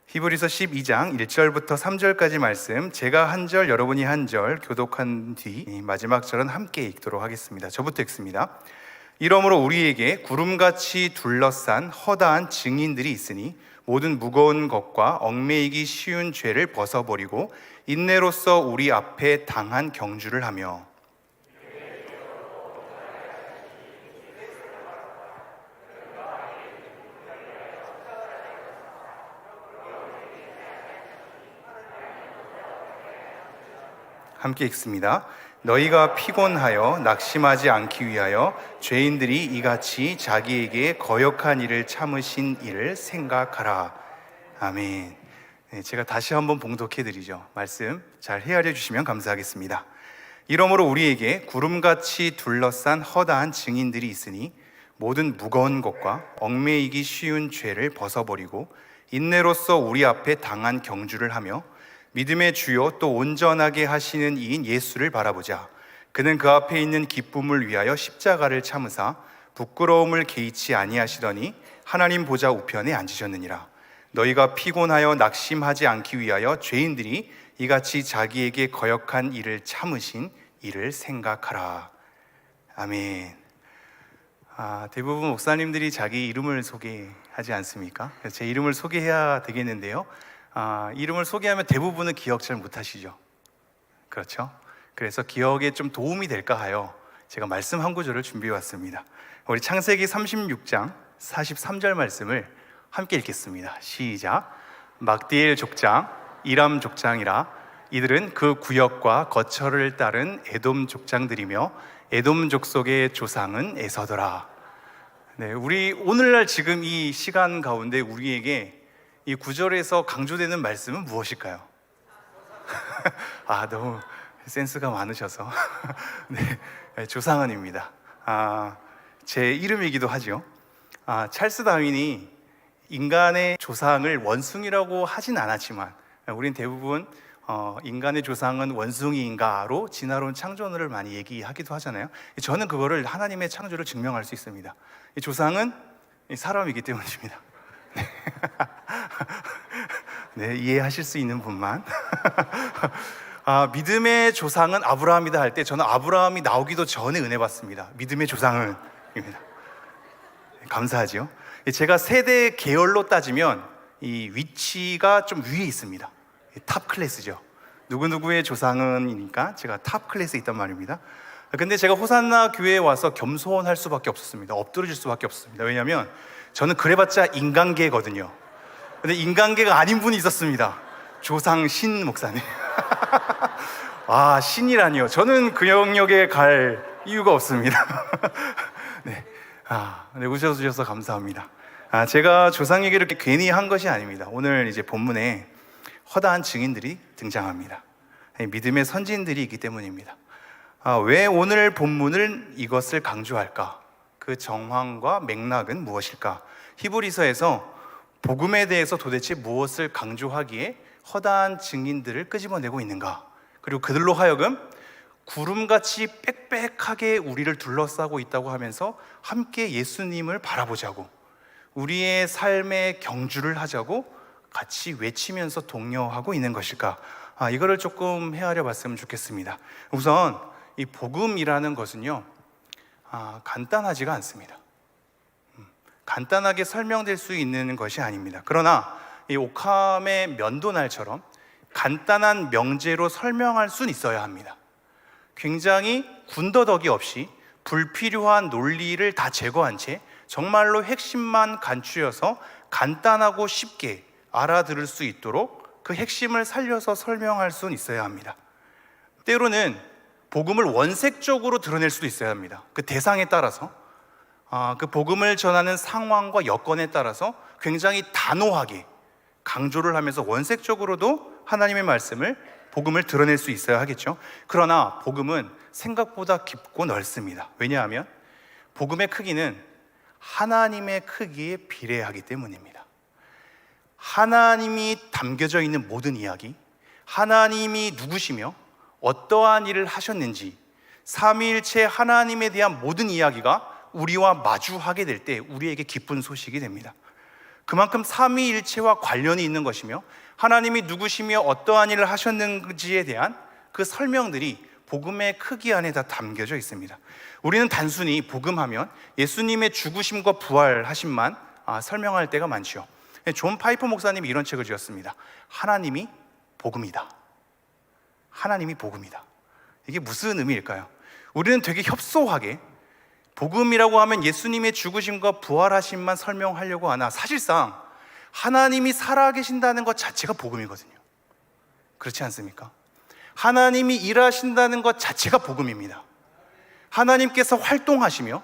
히브리서 12장 1절부터 3절까지 말씀, 제가 한 절, 여러분이 한 절 교독한 뒤 마지막 절은 함께 읽도록 하겠습니다. 저부터 읽습니다. 이러므로 우리에게 구름같이 둘러싼 허다한 증인들이 있으니 모든 무거운 것과 얽매이기 쉬운 죄를 벗어버리고 인내로써 우리 앞에 당한 경주를 하며 함께 읽습니다. 너희가 피곤하여 낙심하지 않기 위하여 죄인들이 이같이 자기에게 거역한 일을 참으신 이를 생각하라. 아멘. 네, 제가 다시 한번 봉독해드리죠. 말씀 잘 헤아려 주시면 감사하겠습니다. 이러므로 우리에게 구름같이 둘러싼 허다한 증인들이 있으니 모든 무거운 것과 얽매이기 쉬운 죄를 벗어버리고 인내로써 우리 앞에 당한 경주를 하며 믿음의 주요 또 온전하게 하시는 이인 예수를 바라보자. 그는 그 앞에 있는 기쁨을 위하여 십자가를 참으사 부끄러움을 개의치 아니하시더니 하나님 보좌 우편에 앉으셨느니라. 너희가 피곤하여 낙심하지 않기 위하여 죄인들이 이같이 자기에게 거역한 일을 참으신 이를 생각하라. 아멘. 대부분 목사님들이 자기 이름을 소개하지 않습니까? 제 이름을 소개해야 되겠는데요. 이름을 소개하면 대부분은 기억 잘 못하시죠. 그렇죠? 그래서 기억에 좀 도움이 될까 하여 제가 말씀 한 구절을 준비해 왔습니다. 우리 창세기 36장 43절 말씀을 함께 읽겠습니다. 시작. 막디엘 족장, 이람 족장이라. 이들은 그 구역과 거처를 따른 에돔 족장들이며 에돔 족속의 조상은 에서더라. 네, 우리 오늘날 지금 이 시간 가운데 우리에게 이 구절에서 강조되는 말씀은 무엇일까요? 너무 센스가 많으셔서 네, 조상은입니다. 제 이름이기도 하죠. 찰스 다윈이 인간의 조상을 원숭이라고 하진 않았지만 우린 대부분 인간의 조상은 원숭이인가로 진화론 창조론을 많이 얘기하기도 하잖아요. 저는 그거를 하나님의 창조를 증명할 수 있습니다. 이 조상은 사람이기 때문입니다. 네, 이해하실 수 있는 분만. 믿음의 조상은 아브라함이다 할 때 저는 아브라함이 나오기도 전에 은혜 받습니다. 믿음의 조상은 입니다. 감사하죠. 제가 세대 계열로 따지면 이 위치가 좀 위에 있습니다. 탑 클래스죠. 누구누구의 조상은이니까 제가 탑 클래스에 있단 말입니다. 근데 제가 호산나 교회에 와서 겸손할 수밖에 없었습니다. 엎드려질 수밖에 없었습니다. 왜냐하면 저는 그래봤자 인간계거든요. 근데 인간계가 아닌 분이 있었습니다. 조상 신 목사님. 신이라니요. 저는 그 영역에 갈 이유가 없습니다. 네. 네, 오셔주셔서 감사합니다. 제가 조상 얘기를 이렇게 괜히 한 것이 아닙니다. 오늘 이제 본문에 허다한 증인들이 등장합니다. 믿음의 선진들이 있기 때문입니다. 왜 오늘 본문을 이것을 강조할까? 그 정황과 맥락은 무엇일까? 히브리서에서 복음에 대해서 도대체 무엇을 강조하기에 허다한 증인들을 끄집어내고 있는가? 그리고 그들로 하여금 구름같이 빽빽하게 우리를 둘러싸고 있다고 하면서 함께 예수님을 바라보자고, 우리의 삶의 경주를 하자고 같이 외치면서 독려하고 있는 것일까? 이거를 조금 헤아려 봤으면 좋겠습니다. 우선 이 복음이라는 것은요, 간단하지가 않습니다. 간단하게 설명될 수 있는 것이 아닙니다. 그러나 이 옥함의 면도날처럼 간단한 명제로 설명할 수는 있어야 합니다. 굉장히 군더더기 없이 불필요한 논리를 다 제거한 채 정말로 핵심만 간추려서 간단하고 쉽게 알아들을 수 있도록 그 핵심을 살려서 설명할 수는 있어야 합니다. 때로는 복음을 원색적으로 드러낼 수도 있어야 합니다. 그 대상에 따라서, 그 복음을 전하는 상황과 여건에 따라서 굉장히 단호하게 강조를 하면서 원색적으로도 하나님의 말씀을, 복음을 드러낼 수 있어야 하겠죠. 그러나 복음은 생각보다 깊고 넓습니다. 왜냐하면 복음의 크기는 하나님의 크기에 비례하기 때문입니다. 하나님이 담겨져 있는 모든 이야기, 하나님이 누구시며 어떠한 일을 하셨는지, 삼위일체 하나님에 대한 모든 이야기가 우리와 마주하게 될 때 우리에게 기쁜 소식이 됩니다. 그만큼 삼위일체와 관련이 있는 것이며 하나님이 누구시며 어떠한 일을 하셨는지에 대한 그 설명들이 복음의 크기 안에 다 담겨져 있습니다. 우리는 단순히 복음하면 예수님의 죽으심과 부활하심만 설명할 때가 많죠. 존 파이퍼 목사님이 이런 책을 지었습니다. 하나님이 복음이다. 하나님이 복음이다. 이게 무슨 의미일까요? 우리는 되게 협소하게 복음이라고 하면 예수님의 죽으심과 부활하심만 설명하려고 하나 사실상 하나님이 살아계신다는 것 자체가 복음이거든요. 그렇지 않습니까? 하나님이 일하신다는 것 자체가 복음입니다. 하나님께서 활동하시며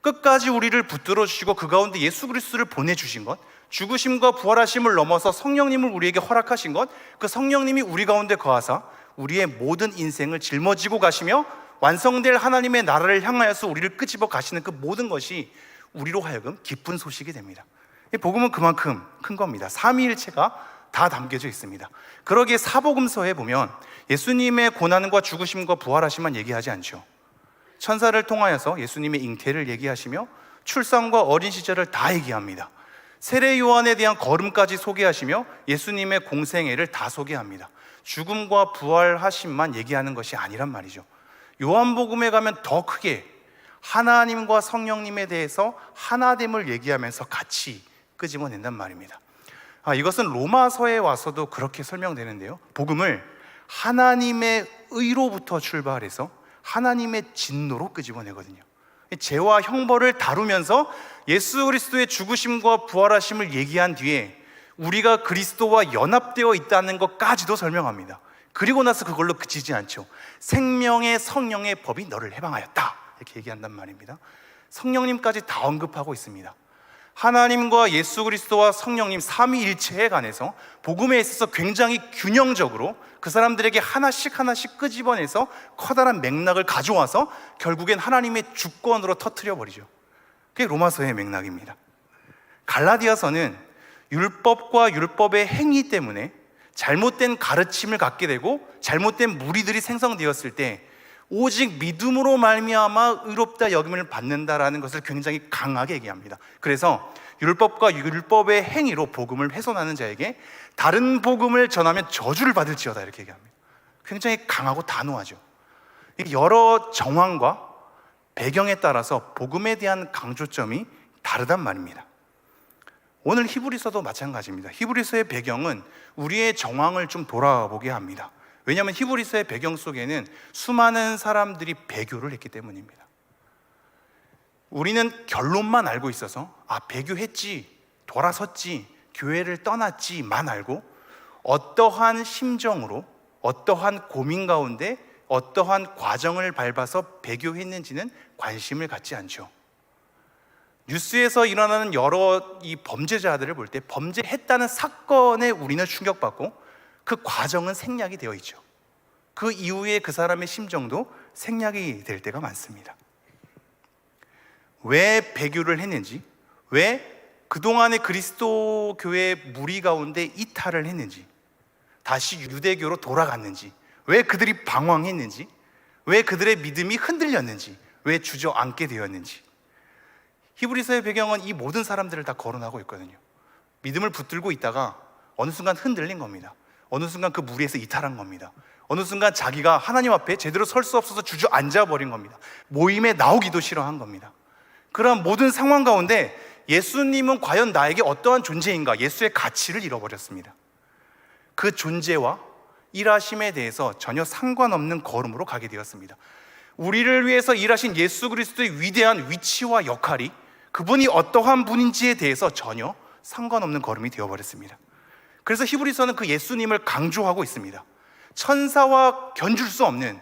끝까지 우리를 붙들어 주시고 그 가운데 예수 그리스도를 보내주신 것, 죽으심과 부활하심을 넘어서 성령님을 우리에게 허락하신 것, 그 성령님이 우리 가운데 거하사 우리의 모든 인생을 짊어지고 가시며 완성될 하나님의 나라를 향하여서 우리를 끄집어 가시는 그 모든 것이 우리로 하여금 기쁜 소식이 됩니다. 복음은 그만큼 큰 겁니다. 삼위일체가 다 담겨져 있습니다. 그러기에 사복음서에 보면 예수님의 고난과 죽으심과 부활하심만 얘기하지 않죠. 천사를 통하여서 예수님의 잉태를 얘기하시며 출산과 어린 시절을 다 얘기합니다. 세례 요한에 대한 걸음까지 소개하시며 예수님의 공생애를 다 소개합니다. 죽음과 부활하심만 얘기하는 것이 아니란 말이죠. 요한복음에 가면 더 크게 하나님과 성령님에 대해서 하나됨을 얘기하면서 같이 끄집어낸단 말입니다. 이것은 로마서에 와서도 그렇게 설명되는데요. 복음을 하나님의 의로부터 출발해서 하나님의 진노로 끄집어내거든요. 죄와 형벌을 다루면서 예수 그리스도의 죽으심과 부활하심을 얘기한 뒤에 우리가 그리스도와 연합되어 있다는 것까지도 설명합니다. 그리고 나서 그걸로 그치지 않죠. 생명의 성령의 법이 너를 해방하였다 이렇게 얘기한단 말입니다. 성령님까지 다 언급하고 있습니다. 하나님과 예수 그리스도와 성령님 삼위일체에 관해서 복음에 있어서 굉장히 균형적으로 그 사람들에게 하나씩 하나씩 끄집어내서 커다란 맥락을 가져와서 결국엔 하나님의 주권으로 터뜨려 버리죠. 그게 로마서의 맥락입니다. 갈라디아서는 율법과 율법의 행위 때문에 잘못된 가르침을 갖게 되고 잘못된 무리들이 생성되었을 때 오직 믿음으로 말미암아 의롭다 여김을 받는다라는 것을 굉장히 강하게 얘기합니다. 그래서 율법과 율법의 행위로 복음을 훼손하는 자에게 다른 복음을 전하면 저주를 받을지어다 이렇게 얘기합니다. 굉장히 강하고 단호하죠. 여러 정황과 배경에 따라서 복음에 대한 강조점이 다르단 말입니다. 오늘 히브리서도 마찬가지입니다. 히브리서의 배경은 우리의 정황을 좀 돌아보게 합니다. 왜냐하면 히브리서의 배경 속에는 수많은 사람들이 배교를 했기 때문입니다. 우리는 결론만 알고 있어서 배교했지, 돌아섰지, 교회를 떠났지만 알고 어떠한 심정으로 어떠한 고민 가운데 어떠한 과정을 밟아서 배교했는지는 관심을 갖지 않죠. 뉴스에서 일어나는 여러 이 범죄자들을 볼 때 범죄했다는 사건에 우리는 충격받고 그 과정은 생략이 되어 있죠. 그 이후에 그 사람의 심정도 생략이 될 때가 많습니다. 왜 배교를 했는지, 왜 그동안의 그리스도 교회 무리 가운데 이탈을 했는지, 다시 유대교로 돌아갔는지, 왜 그들이 방황했는지, 왜 그들의 믿음이 흔들렸는지, 왜 주저앉게 되었는지. 히브리서의 배경은 이 모든 사람들을 다 거론하고 있거든요. 믿음을 붙들고 있다가 어느 순간 흔들린 겁니다. 어느 순간 그 무리에서 이탈한 겁니다. 어느 순간 자기가 하나님 앞에 제대로 설 수 없어서 주저앉아 버린 겁니다. 모임에 나오기도 싫어한 겁니다. 그런 모든 상황 가운데 예수님은 과연 나에게 어떠한 존재인가? 예수의 가치를 잃어버렸습니다. 그 존재와 일하심에 대해서 전혀 상관없는 걸음으로 가게 되었습니다. 우리를 위해서 일하신 예수 그리스도의 위대한 위치와 역할이 그분이 어떠한 분인지에 대해서 전혀 상관없는 걸음이 되어버렸습니다. 그래서 히브리서는 그 예수님을 강조하고 있습니다. 천사와 견줄 수 없는,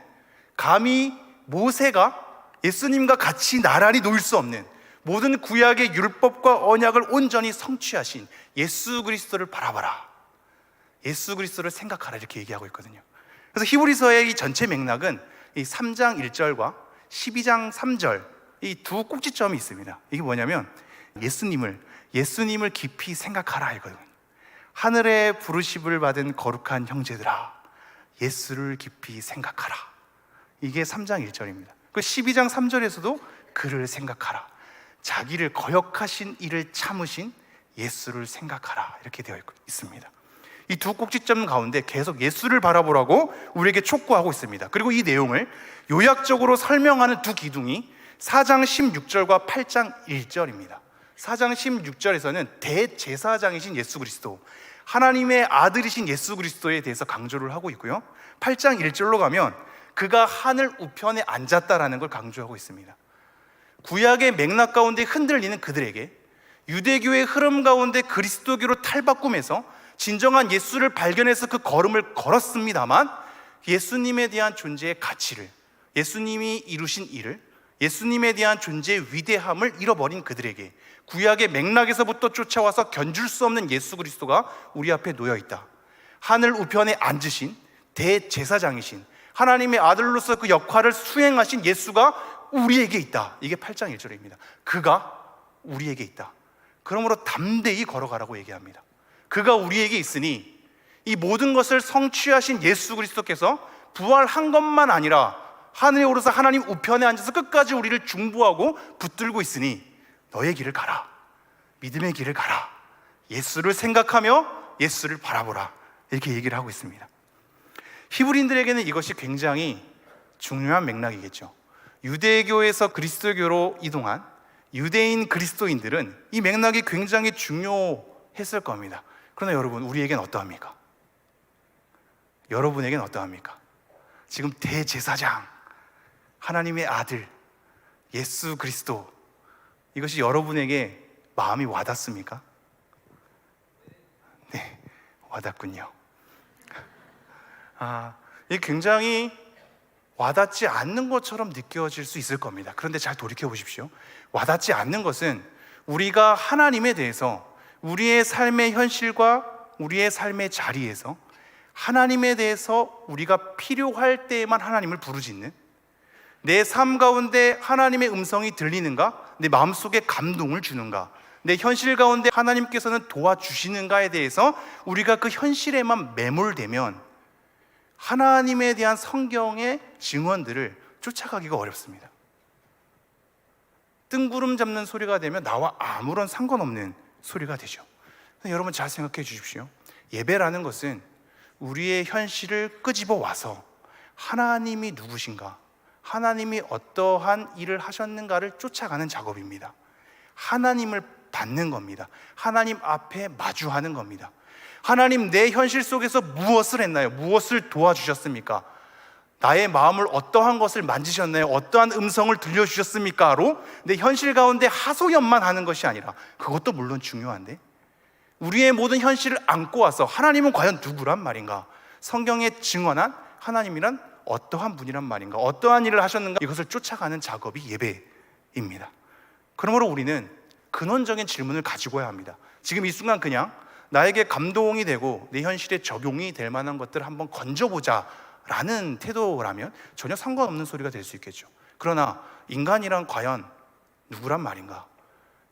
감히 모세가 예수님과 같이 나란히 놓일 수 없는 모든 구약의 율법과 언약을 온전히 성취하신 예수 그리스도를 바라봐라, 예수 그리스도를 생각하라 이렇게 얘기하고 있거든요. 그래서 히브리서의 이 전체 맥락은 이 3장 1절과 12장 3절 이 두 꼭지점이 있습니다. 이게 뭐냐면 예수님을 깊이 생각하라 이거든요. 하늘의 부르심을 받은 거룩한 형제들아, 예수를 깊이 생각하라. 이게 3장 1절입니다. 그 12장 3절에서도 그를 생각하라. 자기를 거역하신 이를 참으신 예수를 생각하라 이렇게 되어 있습니다. 이 두 꼭지점 가운데 계속 예수를 바라보라고 우리에게 촉구하고 있습니다. 그리고 이 내용을 요약적으로 설명하는 두 기둥이 4장 16절과 8장 1절입니다. 4장 16절에서는 대제사장이신 예수 그리스도, 하나님의 아들이신 예수 그리스도에 대해서 강조를 하고 있고요, 8장 1절로 가면 그가 하늘 우편에 앉았다라는 걸 강조하고 있습니다. 구약의 맥락 가운데 흔들리는 그들에게 유대교의 흐름 가운데 그리스도교로 탈바꿈해서 진정한 예수를 발견해서 그 걸음을 걸었습니다만, 예수님에 대한 존재의 가치를, 예수님이 이루신 일을, 예수님에 대한 존재의 위대함을 잃어버린 그들에게 구약의 맥락에서부터 쫓아와서 견줄 수 없는 예수 그리스도가 우리 앞에 놓여 있다. 하늘 우편에 앉으신 대제사장이신 하나님의 아들로서 그 역할을 수행하신 예수가 우리에게 있다. 이게 8장 1절입니다. 그가 우리에게 있다. 그러므로 담대히 걸어가라고 얘기합니다. 그가 우리에게 있으니 이 모든 것을 성취하신 예수 그리스도께서 부활한 것만 아니라 하늘에 오르사 하나님 우편에 앉아서 끝까지 우리를 중보하고 붙들고 있으니 너의 길을 가라, 믿음의 길을 가라, 예수를 생각하며 예수를 바라보라, 이렇게 얘기를 하고 있습니다. 히브리인들에게는 이것이 굉장히 중요한 맥락이겠죠. 유대교에서 그리스도교로 이동한 유대인 그리스도인들은 이 맥락이 굉장히 중요했을 겁니다. 그러나 여러분, 우리에겐 어떠합니까? 여러분에겐 어떠합니까? 지금 대제사장, 하나님의 아들 예수 그리스도, 이것이 여러분에게 마음이 와닿습니까? 네, 와닿군요. 이게 굉장히 와닿지 않는 것처럼 느껴질 수 있을 겁니다. 그런데 잘 돌이켜 보십시오. 와닿지 않는 것은 우리가 하나님에 대해서 우리의 삶의 현실과 우리의 삶의 자리에서 하나님에 대해서 우리가 필요할 때에만 하나님을 부르짖는, 내 삶 가운데 하나님의 음성이 들리는가, 내 마음속에 감동을 주는가, 내 현실 가운데 하나님께서는 도와주시는가에 대해서 우리가 그 현실에만 매몰되면 하나님에 대한 성경의 증언들을 쫓아가기가 어렵습니다. 뜬구름 잡는 소리가 되면 나와 아무런 상관없는 소리가 되죠. 여러분 잘 생각해 주십시오. 예배라는 것은 우리의 현실을 끄집어 와서 하나님이 누구신가, 하나님이 어떠한 일을 하셨는가를 쫓아가는 작업입니다. 하나님을 받는 겁니다. 하나님 앞에 마주하는 겁니다. 하나님, 내 현실 속에서 무엇을 했나요? 무엇을 도와주셨습니까? 나의 마음을 어떠한 것을 만지셨나요? 어떠한 음성을 들려주셨습니까?로 내 현실 가운데 하소연만 하는 것이 아니라, 그것도 물론 중요한데 우리의 모든 현실을 안고 와서 하나님은 과연 누구란 말인가? 성경에 증언한 하나님이란 어떠한 분이란 말인가? 어떠한 일을 하셨는가? 이것을 쫓아가는 작업이 예배입니다. 그러므로 우리는 근원적인 질문을 가지고 해야 합니다. 지금 이 순간 그냥 나에게 감동이 되고 내 현실에 적용이 될 만한 것들을 한번 건져보자 라는 태도라면 전혀 상관없는 소리가 될 수 있겠죠. 그러나 인간이란 과연 누구란 말인가?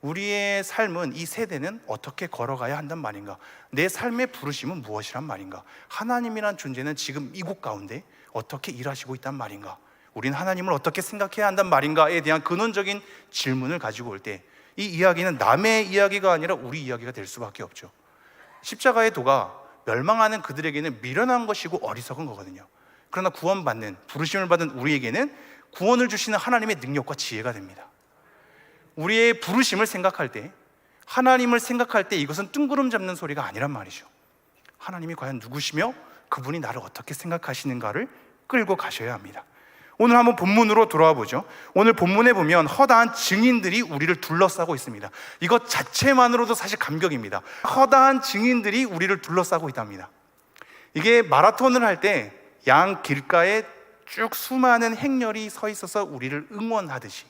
우리의 삶은, 이 세대는 어떻게 걸어가야 한단 말인가? 내 삶의 부르심은 무엇이란 말인가? 하나님이란 존재는 지금 이곳 가운데 어떻게 일하시고 있단 말인가? 우리는 하나님을 어떻게 생각해야 한단 말인가에 대한 근원적인 질문을 가지고 올 때 이 이야기는 남의 이야기가 아니라 우리 이야기가 될 수밖에 없죠. 십자가의 도가 멸망하는 그들에게는 미련한 것이고 어리석은 거거든요. 그러나 구원받는, 부르심을 받은 우리에게는 구원을 주시는 하나님의 능력과 지혜가 됩니다. 우리의 부르심을 생각할 때, 하나님을 생각할 때 이것은 뜬구름 잡는 소리가 아니란 말이죠. 하나님이 과연 누구시며 그분이 나를 어떻게 생각하시는가를 끌고 가셔야 합니다. 오늘 한번 본문으로 돌아와 보죠. 오늘 본문에 보면 허다한 증인들이 우리를 둘러싸고 있습니다. 이것 자체만으로도 사실 감격입니다. 허다한 증인들이 우리를 둘러싸고 있답니다. 이게 마라톤을 할 때 양 길가에 쭉 수많은 행렬이 서 있어서 우리를 응원하듯이,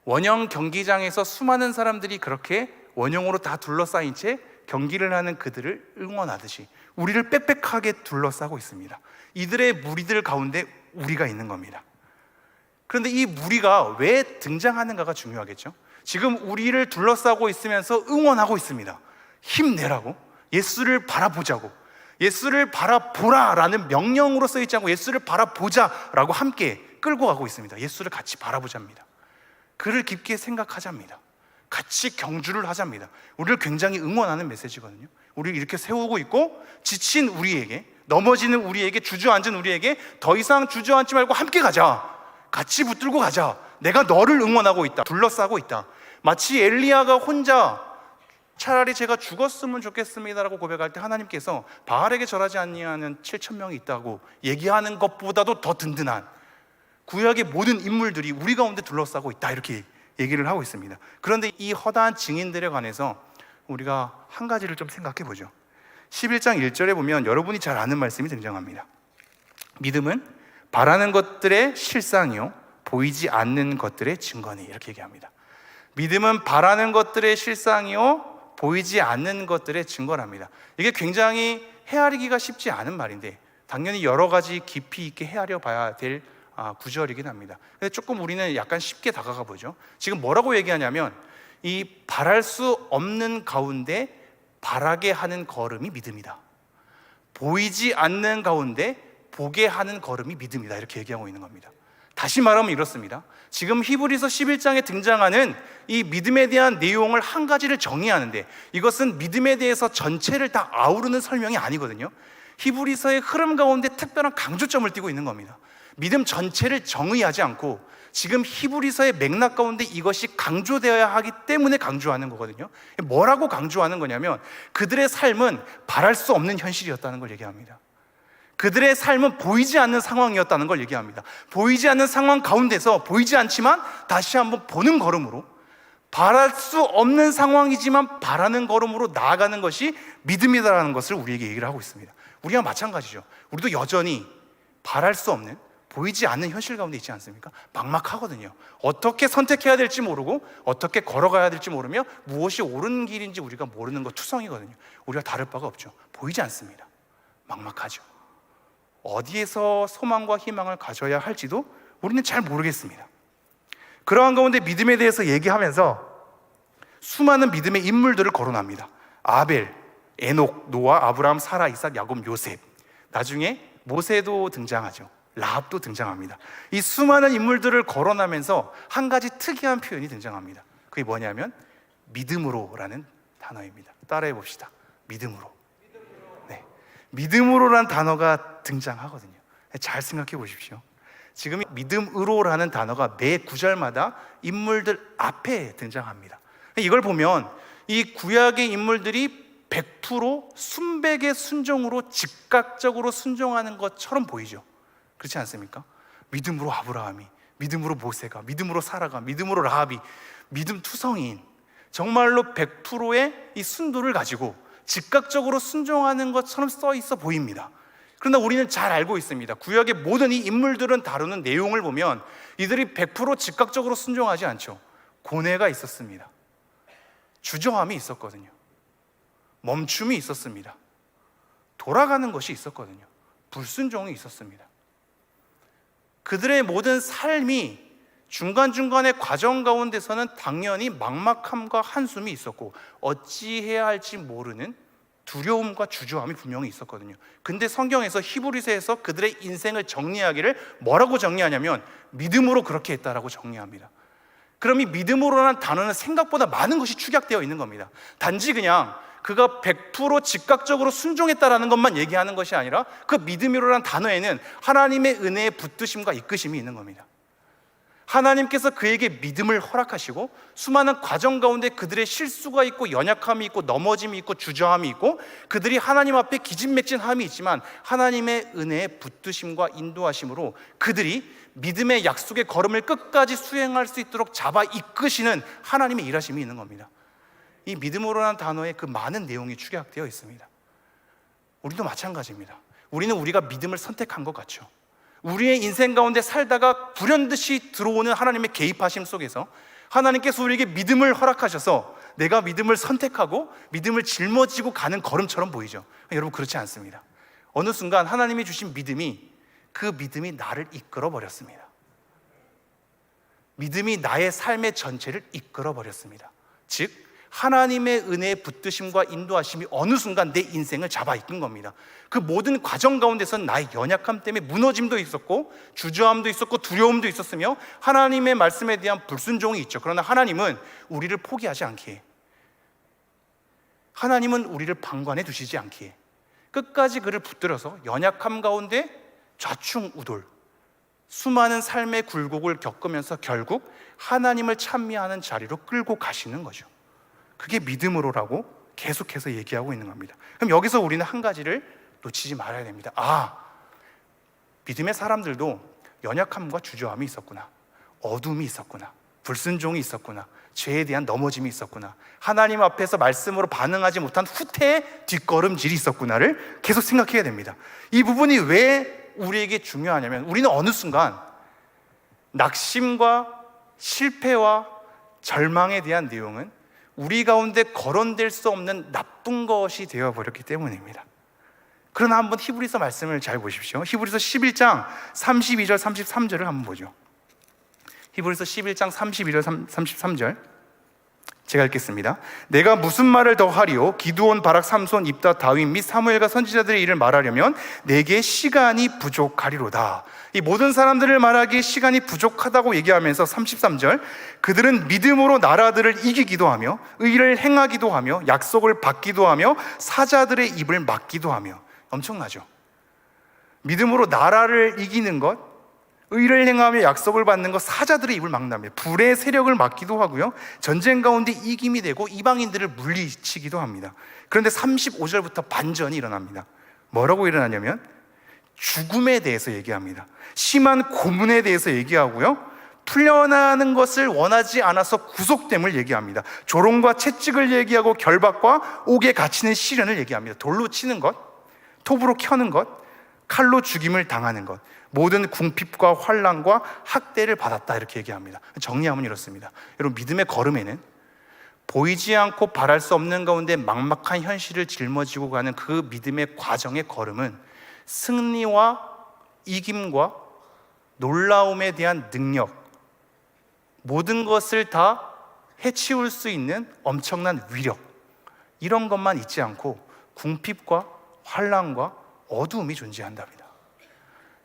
원형 경기장에서 수많은 사람들이 그렇게 원형으로 다 둘러싸인 채 경기를 하는 그들을 응원하듯이 우리를 빽빽하게 둘러싸고 있습니다. 이들의 무리들 가운데 우리가 있는 겁니다. 그런데 이 무리가 왜 등장하는가가 중요하겠죠. 지금 우리를 둘러싸고 있으면서 응원하고 있습니다. 힘내라고, 예수를 바라보자고, 예수를 바라보라라는 명령으로 쓰이지 않고 예수를 바라보자라고 함께 끌고 가고 있습니다. 예수를 같이 바라보자입니다. 그를 깊게 생각하자입니다. 같이 경주를 하자입니다. 우리를 굉장히 응원하는 메시지거든요. 우리를 이렇게 세우고 있고, 지친 우리에게, 넘어지는 우리에게, 주저앉은 우리에게 더 이상 주저앉지 말고 함께 가자, 같이 붙들고 가자, 내가 너를 응원하고 있다, 둘러싸고 있다. 마치 엘리야가 혼자 차라리 제가 죽었으면 좋겠습니다라고 고백할 때 하나님께서 바알에게 절하지 아니하는 7,000명이 있다고 얘기하는 것보다도 더 든든한 구약의 모든 인물들이 우리 가운데 둘러싸고 있다, 이렇게 얘기를 하고 있습니다. 그런데 이 허다한 증인들에 관해서 우리가 한 가지를 좀 생각해 보죠. 11장 1절에 보면 여러분이 잘 아는 말씀이 등장합니다. 믿음은 바라는 것들의 실상이요 보이지 않는 것들의 증거니, 이렇게 얘기합니다. 믿음은 바라는 것들의 실상이요 보이지 않는 것들의 증거랍니다. 이게 굉장히 헤아리기가 쉽지 않은 말인데 당연히 여러 가지 깊이 있게 헤아려 봐야 될 구절이긴 합니다. 근데 조금 우리는 약간 쉽게 다가가 보죠. 지금 뭐라고 얘기하냐면 이 바랄 수 없는 가운데 바라게 하는 걸음이 믿음이다, 보이지 않는 가운데 보게 하는 걸음이 믿음이다, 이렇게 얘기하고 있는 겁니다. 다시 말하면 이렇습니다. 지금 히브리서 11장에 등장하는 이 믿음에 대한 내용을 한 가지를 정의하는데, 이것은 믿음에 대해서 전체를 다 아우르는 설명이 아니거든요. 히브리서의 흐름 가운데 특별한 강조점을 띠고 있는 겁니다. 믿음 전체를 정의하지 않고 지금 히브리서의 맥락 가운데 이것이 강조되어야 하기 때문에 강조하는 거거든요. 뭐라고 강조하는 거냐면 그들의 삶은 바랄 수 없는 현실이었다는 걸 얘기합니다. 그들의 삶은 보이지 않는 상황이었다는 걸 얘기합니다. 보이지 않는 상황 가운데서 보이지 않지만 다시 한번 보는 걸음으로, 바랄 수 없는 상황이지만 바라는 걸음으로 나아가는 것이 믿음이다라는 것을 우리에게 얘기를 하고 있습니다. 우리와 마찬가지죠. 우리도 여전히 바랄 수 없는, 보이지 않는 현실 가운데 있지 않습니까? 막막하거든요. 어떻게 선택해야 될지 모르고 어떻게 걸어가야 될지 모르며 무엇이 옳은 길인지 우리가 모르는 것 투성이거든요. 우리가 다를 바가 없죠. 보이지 않습니다. 막막하죠. 어디에서 소망과 희망을 가져야 할지도 우리는 잘 모르겠습니다. 그러한 가운데 믿음에 대해서 얘기하면서 수많은 믿음의 인물들을 거론합니다. 아벨, 에녹, 노아, 아브라함, 사라, 이삭, 야곱, 요셉, 나중에 모세도 등장하죠. 라합도 등장합니다. 이 수많은 인물들을 거론하면서 한 가지 특이한 표현이 등장합니다. 그게 뭐냐면 믿음으로라는 단어입니다. 따라해 봅시다. 믿음으로. 네, 믿음으로라는 단어가 등장하거든요. 잘 생각해 보십시오. 지금 믿음으로라는 단어가 매 구절마다 인물들 앞에 등장합니다. 이걸 보면 이 구약의 인물들이 100% 순백의 순종으로 즉각적으로 순종하는 것처럼 보이죠. 그렇지 않습니까? 믿음으로 아브라함이, 믿음으로 모세가, 믿음으로 사라가, 믿음으로 라합이, 믿음 투성이인 정말로 100%의 이 순도를 가지고 즉각적으로 순종하는 것처럼 써 있어 보입니다. 그러나 우리는 잘 알고 있습니다. 구약의 모든 이 인물들은 다루는 내용을 보면 이들이 100% 즉각적으로 순종하지 않죠. 고뇌가 있었습니다. 주저함이 있었거든요. 멈춤이 있었습니다. 돌아가는 것이 있었거든요. 불순종이 있었습니다. 그들의 모든 삶이 중간중간의 과정 가운데서는 당연히 막막함과 한숨이 있었고 어찌해야 할지 모르는 두려움과 주저함이 분명히 있었거든요. 근데 성경에서 히브리서에서 그들의 인생을 정리하기를 뭐라고 정리하냐면 믿음으로 그렇게 했다라고 정리합니다. 그럼 이 믿음으로라는 단어는 생각보다 많은 것이 축약되어 있는 겁니다. 단지 그냥 그가 100% 즉각적으로 순종했다라는 것만 얘기하는 것이 아니라 그 믿음이로라는 단어에는 하나님의 은혜의 붙드심과 이끄심이 있는 겁니다. 하나님께서 그에게 믿음을 허락하시고 수많은 과정 가운데 그들의 실수가 있고 연약함이 있고 넘어짐이 있고 주저함이 있고 그들이 하나님 앞에 기진맥진함이 있지만 하나님의 은혜의 붙드심과 인도하심으로 그들이 믿음의 약속의 걸음을 끝까지 수행할 수 있도록 잡아 이끄시는 하나님의 일하심이 있는 겁니다. 이 믿음으로라는 단어에 그 많은 내용이 축약되어 있습니다. 우리도 마찬가지입니다. 우리는 우리가 믿음을 선택한 것 같죠. 우리의 인생 가운데 살다가 불현듯이 들어오는 하나님의 개입하심 속에서 하나님께서 우리에게 믿음을 허락하셔서 내가 믿음을 선택하고 믿음을 짊어지고 가는 걸음처럼 보이죠. 여러분 그렇지 않습니다. 어느 순간 하나님이 주신 믿음이 그 믿음이 나를 이끌어 버렸습니다. 믿음이 나의 삶의 전체를 이끌어 버렸습니다. 즉 하나님의 은혜의 붙드심과 인도하심이 어느 순간 내 인생을 잡아 이끈 겁니다. 그 모든 과정 가운데서는 나의 연약함 때문에 무너짐도 있었고 주저함도 있었고 두려움도 있었으며 하나님의 말씀에 대한 불순종이 있죠. 그러나 하나님은 우리를 포기하지 않기에, 하나님은 우리를 방관해 두시지 않기에 끝까지 그를 붙들어서 연약함 가운데 좌충우돌 수많은 삶의 굴곡을 겪으면서 결국 하나님을 찬미하는 자리로 끌고 가시는 거죠. 그게 믿음으로라고 계속해서 얘기하고 있는 겁니다. 그럼 여기서 우리는 한 가지를 놓치지 말아야 됩니다. 믿음의 사람들도 연약함과 주저함이 있었구나, 어둠이 있었구나, 불순종이 있었구나, 죄에 대한 넘어짐이 있었구나, 하나님 앞에서 말씀으로 반응하지 못한 후퇴의 뒷걸음질이 있었구나를 계속 생각해야 됩니다. 이 부분이 왜 우리에게 중요하냐면, 우리는 어느 순간 낙심과 실패와 절망에 대한 내용은 우리 가운데 거론될 수 없는 나쁜 것이 되어버렸기 때문입니다. 그러나 한번 히브리서 말씀을 잘 보십시오. 히브리서 11장 32절 33절을 한번 보죠. 히브리서 11장 32절 33절 제가 읽겠습니다. 내가 무슨 말을 더 하리요? 기드온, 바락, 삼손, 입다, 다윗 및 사무엘과 선지자들의 일을 말하려면 내게 시간이 부족하리로다. 이 모든 사람들을 말하기에 시간이 부족하다고 얘기하면서 33절, 그들은 믿음으로 나라들을 이기기도 하며 의를 행하기도 하며 약속을 받기도 하며 사자들의 입을 막기도 하며. 엄청나죠? 믿음으로 나라를 이기는 것, 의를 행하며 약속을 받는 것, 사자들의 입을 막는답니다. 불의 세력을 막기도 하고요, 전쟁 가운데 이김이 되고 이방인들을 물리치기도 합니다. 그런데 35절부터 반전이 일어납니다. 뭐라고 일어나냐면 죽음에 대해서 얘기합니다. 심한 고문에 대해서 얘기하고요, 풀려나는 것을 원하지 않아서 구속됨을 얘기합니다. 조롱과 채찍을 얘기하고 결박과 옥에 갇히는 시련을 얘기합니다. 돌로 치는 것, 톱으로 켜는 것, 칼로 죽임을 당하는 것, 모든 궁핍과 환난과 학대를 받았다, 이렇게 얘기합니다. 정리하면 이렇습니다. 여러분, 믿음의 걸음에는 보이지 않고 바랄 수 없는 가운데 막막한 현실을 짊어지고 가는 그 믿음의 과정의 걸음은 승리와 이김과 놀라움에 대한 능력, 모든 것을 다 해치울 수 있는 엄청난 위력, 이런 것만 있지 않고 궁핍과 환난과 어두움이 존재한답니다.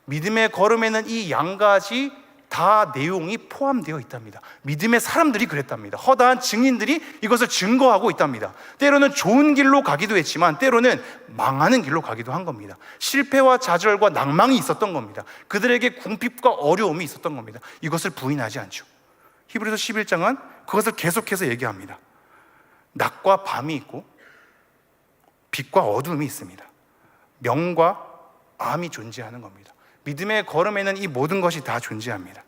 믿음의 걸음에는 이 양가지 다 내용이 포함되어 있답니다. 믿음의 사람들이 그랬답니다. 허다한 증인들이 이것을 증거하고 있답니다. 때로는 좋은 길로 가기도 했지만 때로는 망하는 길로 가기도 한 겁니다. 실패와 좌절과 낭망이 있었던 겁니다. 그들에게 궁핍과 어려움이 있었던 겁니다. 이것을 부인하지 않죠. 히브리서 11장은 그것을 계속해서 얘기합니다. 낮과 밤이 있고 빛과 어둠이 있습니다. 명과 암이 존재하는 겁니다. 믿음의 걸음에는 이 모든 것이 다 존재합니다.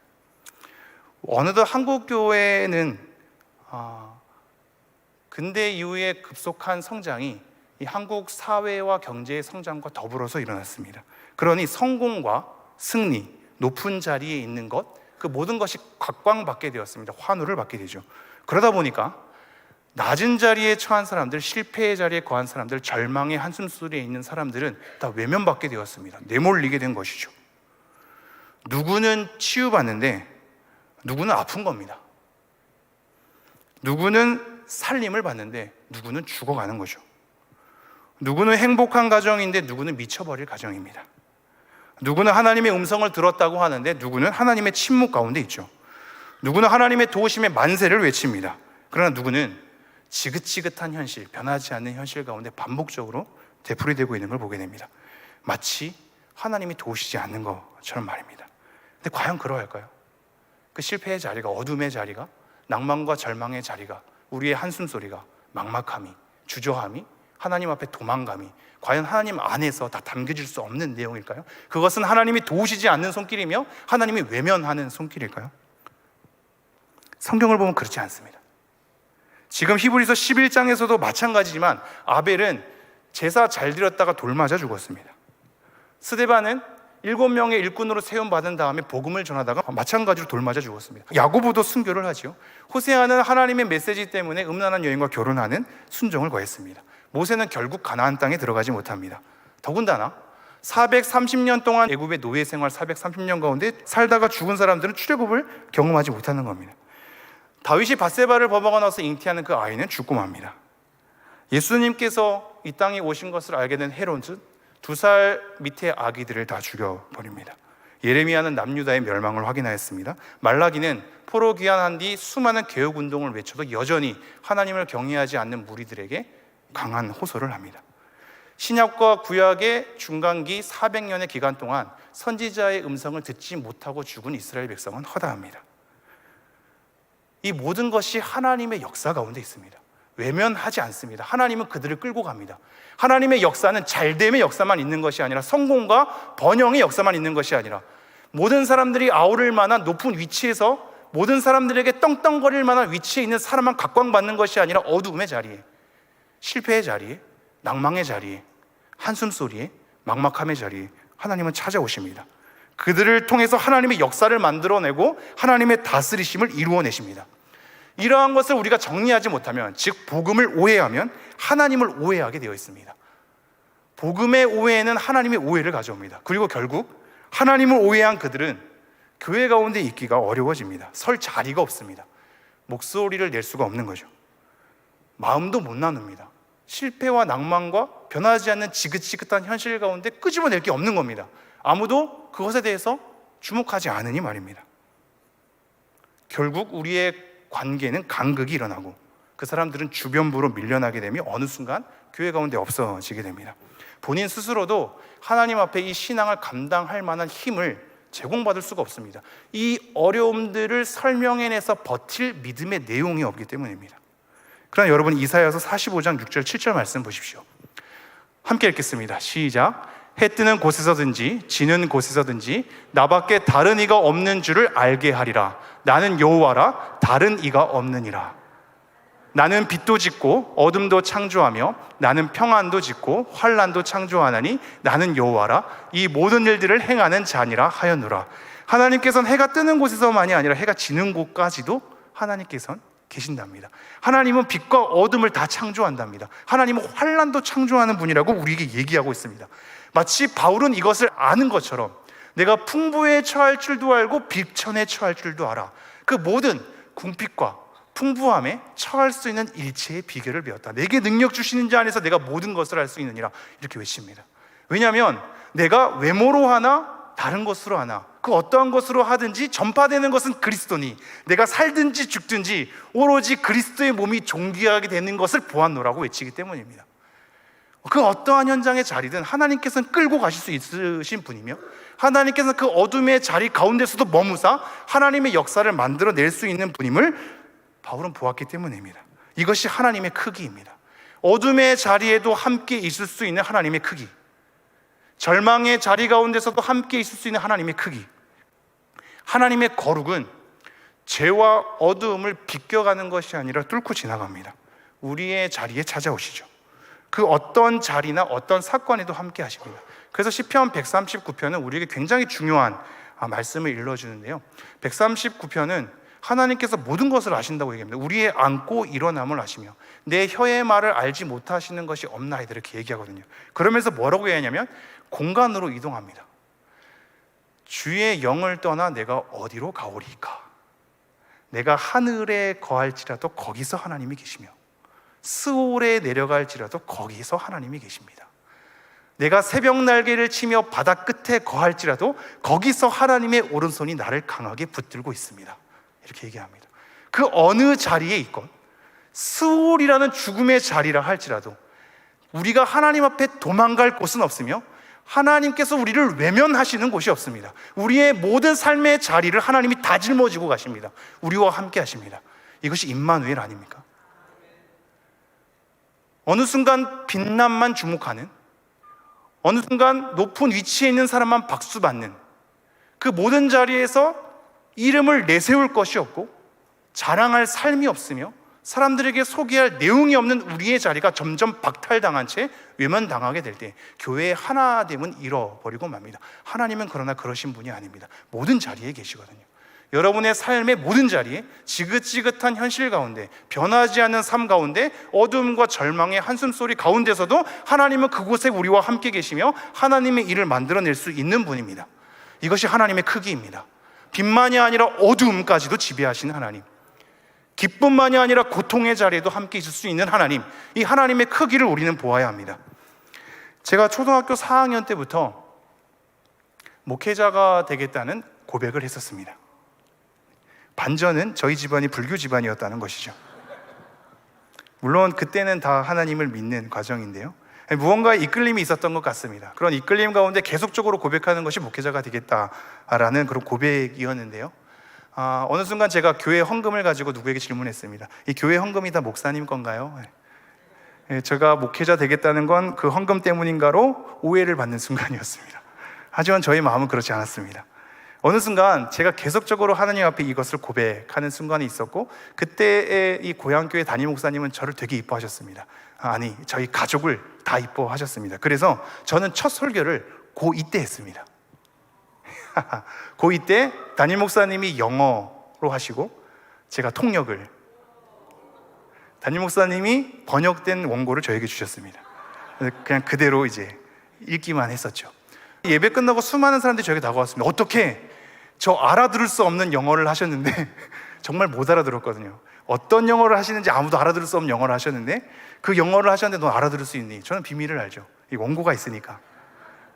어느덧 한국교회는 근대 이후의 급속한 성장이 이 한국 사회와 경제의 성장과 더불어서 일어났습니다. 그러니 성공과 승리, 높은 자리에 있는 것, 그 모든 것이 각광받게 되었습니다. 환호를 받게 되죠. 그러다 보니까 낮은 자리에 처한 사람들, 실패의 자리에 거한 사람들, 절망의 한숨소리에 있는 사람들은 다 외면받게 되었습니다. 내몰리게 된 것이죠. 누구는 치유받는데 누구는 아픈 겁니다. 누구는 살림을 받는데 누구는 죽어가는 거죠. 누구는 행복한 가정인데 누구는 미쳐버릴 가정입니다. 누구는 하나님의 음성을 들었다고 하는데 누구는 하나님의 침묵 가운데 있죠. 누구는 하나님의 도우심의 만세를 외칩니다. 그러나 누구는 지긋지긋한 현실, 변하지 않는 현실 가운데 반복적으로 되풀이되고 있는 걸 보게 됩니다. 마치 하나님이 도우시지 않는 것처럼 말입니다. 근데 과연 그러할까요? 그 실패의 자리가, 어둠의 자리가, 낭만과 절망의 자리가, 우리의 한숨소리가, 막막함이, 주저함이, 하나님 앞에 도망감이 과연 하나님 안에서 다 담겨질 수 없는 내용일까요? 그것은 하나님이 도우시지 않는 손길이며 하나님이 외면하는 손길일까요? 성경을 보면 그렇지 않습니다. 지금 히브리서 11장에서도 마찬가지지만 아벨은 제사 잘 드렸다가 돌 맞아 죽었습니다. 스데반은 7명의 일꾼으로 세움받은 다음에 복음을 전하다가 마찬가지로 돌 맞아 죽었습니다. 야고보도 순교를 하죠. 호세아는 하나님의 메시지 때문에 음란한 여인과 결혼하는 순종을 거했습니다. 모세는 결국 가나안 땅에 들어가지 못합니다. 더군다나 430년 동안 애굽의 노예 생활 430년 가운데 살다가 죽은 사람들은 출애굽을 경험하지 못하는 겁니다. 다윗이 밧세바를 범하고 나서 잉태하는 그 아이는 죽고 맙니다. 예수님께서 이 땅에 오신 것을 알게 된 헤롯은 2살 밑의 아기들을 다 죽여버립니다. 예레미야는 남유다의 멸망을 확인하였습니다. 말라기는 포로 귀환한 뒤 수많은 개혁운동을 외쳐도 여전히 하나님을 경외하지 않는 무리들에게 강한 호소를 합니다. 신약과 구약의 중간기 400년의 기간 동안 선지자의 음성을 듣지 못하고 죽은 이스라엘 백성은 허다합니다. 이 모든 것이 하나님의 역사 가운데 있습니다. 외면하지 않습니다. 하나님은 그들을 끌고 갑니다. 하나님의 역사는 잘됨의 역사만 있는 것이 아니라 성공과 번영의 역사만 있는 것이 아니라 모든 사람들이 아우를 만한 높은 위치에서 모든 사람들에게 떵떵거릴 만한 위치에 있는 사람만 각광받는 것이 아니라 어두움의 자리에, 실패의 자리에, 낭망의 자리에, 한숨소리에, 막막함의 자리에 하나님은 찾아오십니다. 그들을 통해서 하나님의 역사를 만들어내고 하나님의 다스리심을 이루어내십니다. 이러한 것을 우리가 정리하지 못하면, 즉 복음을 오해하면 하나님을 오해하게 되어 있습니다. 복음의 오해는 하나님의 오해를 가져옵니다. 그리고 결국 하나님을 오해한 그들은 교회 가운데 있기가 어려워집니다. 설 자리가 없습니다. 목소리를 낼 수가 없는 거죠. 마음도 못 나눕니다. 실패와 낭만과 변하지 않는 지긋지긋한 현실 가운데 끄집어낼 게 없는 겁니다. 아무도 그것에 대해서 주목하지 않으니 말입니다. 결국 우리의 관계는 간극이 일어나고 그 사람들은 주변부로 밀려나게 되며 어느 순간 교회 가운데 없어지게 됩니다. 본인 스스로도 하나님 앞에 이 신앙을 감당할 만한 힘을 제공받을 수가 없습니다. 이 어려움들을 설명해내서 버틸 믿음의 내용이 없기 때문입니다. 그러나 여러분, 이사야서 45장 6절 7절 말씀 보십시오. 함께 읽겠습니다. 시작. 해 뜨는 곳에서든지 지는 곳에서든지 나밖에 다른 이가 없는 줄을 알게 하리라. 나는 여호와라, 다른 이가 없느니라. 나는 빛도 짓고 어둠도 창조하며 나는 평안도 짓고 환난도 창조하나니 나는 여호와라, 이 모든 일들을 행하는 자니라 하였노라. 하나님께서는 해가 뜨는 곳에서만이 아니라 해가 지는 곳까지도 하나님께서는 계신답니다. 하나님은 빛과 어둠을 다 창조한답니다. 하나님은 환난도 창조하는 분이라고 우리에게 얘기하고 있습니다. 마치 바울은 이것을 아는 것처럼 내가 풍부에 처할 줄도 알고 비천에 처할 줄도 알아. 그 모든 궁핍과 풍부함에 처할 수 있는 일체의 비결을 배웠다. 내게 능력 주시는 자 안에서 내가 모든 것을 할 수 있느니라, 이렇게 외칩니다. 왜냐하면 내가 외모로 하나 다른 것으로 하나 그 어떠한 것으로 하든지 전파되는 것은 그리스도니 내가 살든지 죽든지 오로지 그리스도의 몸이 존귀하게 되는 것을 보았노라고 외치기 때문입니다. 그 어떠한 현장의 자리든 하나님께서는 끌고 가실 수 있으신 분이며 하나님께서는 그 어둠의 자리 가운데서도 머무사 하나님의 역사를 만들어낼 수 있는 분임을 바울은 보았기 때문입니다. 이것이 하나님의 크기입니다. 어둠의 자리에도 함께 있을 수 있는 하나님의 크기, 절망의 자리 가운데서도 함께 있을 수 있는 하나님의 크기. 하나님의 거룩은 죄와 어두움을 비껴가는 것이 아니라 뚫고 지나갑니다. 우리의 자리에 찾아오시죠. 그 어떤 자리나 어떤 사건에도 함께 하십니다. 그래서 시편 139편은 우리에게 굉장히 중요한 말씀을 일러주는데요, 139편은 하나님께서 모든 것을 아신다고 얘기합니다. 우리의 앉고 일어남을 아시며 내 혀의 말을 알지 못하시는 것이 없나이다, 이렇게 얘기하거든요. 그러면서 뭐라고 얘기하냐면 공간으로 이동합니다. 주의 영을 떠나 내가 어디로 가오리까? 내가 하늘에 거할지라도 거기서 하나님이 계시며 스올에 내려갈지라도 거기서 하나님이 계십니다. 내가 새벽 날개를 치며 바다 끝에 거할지라도 거기서 하나님의 오른손이 나를 강하게 붙들고 있습니다, 이렇게 얘기합니다. 그 어느 자리에 있건 스올이라는 죽음의 자리라 할지라도 우리가 하나님 앞에 도망갈 곳은 없으며 하나님께서 우리를 외면하시는 곳이 없습니다. 우리의 모든 삶의 자리를 하나님이 다 짊어지고 가십니다. 우리와 함께 하십니다. 이것이 임마누엘 아닙니까? 어느 순간 빛남만 주목하는, 어느 순간 높은 위치에 있는 사람만 박수받는 그 모든 자리에서 이름을 내세울 것이 없고 자랑할 삶이 없으며 사람들에게 소개할 내용이 없는 우리의 자리가 점점 박탈당한 채 외면당하게 될 때 교회의 하나됨은 잃어버리고 맙니다. 하나님은 그러나 그러신 분이 아닙니다. 모든 자리에 계시거든요. 여러분의 삶의 모든 자리에, 지긋지긋한 현실 가운데, 변하지 않는 삶 가운데, 어둠과 절망의 한숨소리 가운데서도 하나님은 그곳에 우리와 함께 계시며 하나님의 일을 만들어낼 수 있는 분입니다. 이것이 하나님의 크기입니다. 빛만이 아니라 어둠까지도 지배하시는 하나님, 기쁨만이 아니라 고통의 자리에도 함께 있을 수 있는 하나님, 이 하나님의 크기를 우리는 보아야 합니다. 제가 초등학교 4학년 때부터 목회자가 되겠다는 고백을 했었습니다. 반전은 저희 집안이 불교 집안이었다는 것이죠. 물론 그때는 다 하나님을 믿는 과정인데요, 무언가 이끌림이 있었던 것 같습니다. 그런 이끌림 가운데 계속적으로 고백하는 것이 목회자가 되겠다라는 그런 고백이었는데요, 어느 순간 제가 교회 헌금을 가지고 누구에게 질문했습니다. 이 교회 헌금이 다 목사님 건가요? 제가 목회자 되겠다는 건 그 헌금 때문인가로 오해를 받는 순간이었습니다. 하지만 저희 마음은 그렇지 않았습니다. 어느 순간 제가 계속적으로 하나님 앞에 이것을 고백하는 순간이 있었고, 그때의 이 고향교회 담임 목사님은 저를 되게 이뻐하셨습니다. 아니, 저희 가족을 다 이뻐하셨습니다. 그래서 저는 첫 설교를 고2 때 했습니다. 고2 때 담임 목사님이 영어로 하시고 제가 통역을, 담임 목사님이 번역된 원고를 저에게 주셨습니다. 그냥 그대로 이제 읽기만 했었죠. 예배 끝나고 수많은 사람들이 저에게 다가왔습니다. 어떻게 저 알아들을 수 없는 영어를 하셨는데 정말 못 알아들었거든요. 어떤 영어를 하시는지 아무도 알아들을 수 없는 영어를 하셨는데 그 영어를 하셨는데 너 알아들을 수 있니? 저는 비밀을 알죠. 이 원고가 있으니까.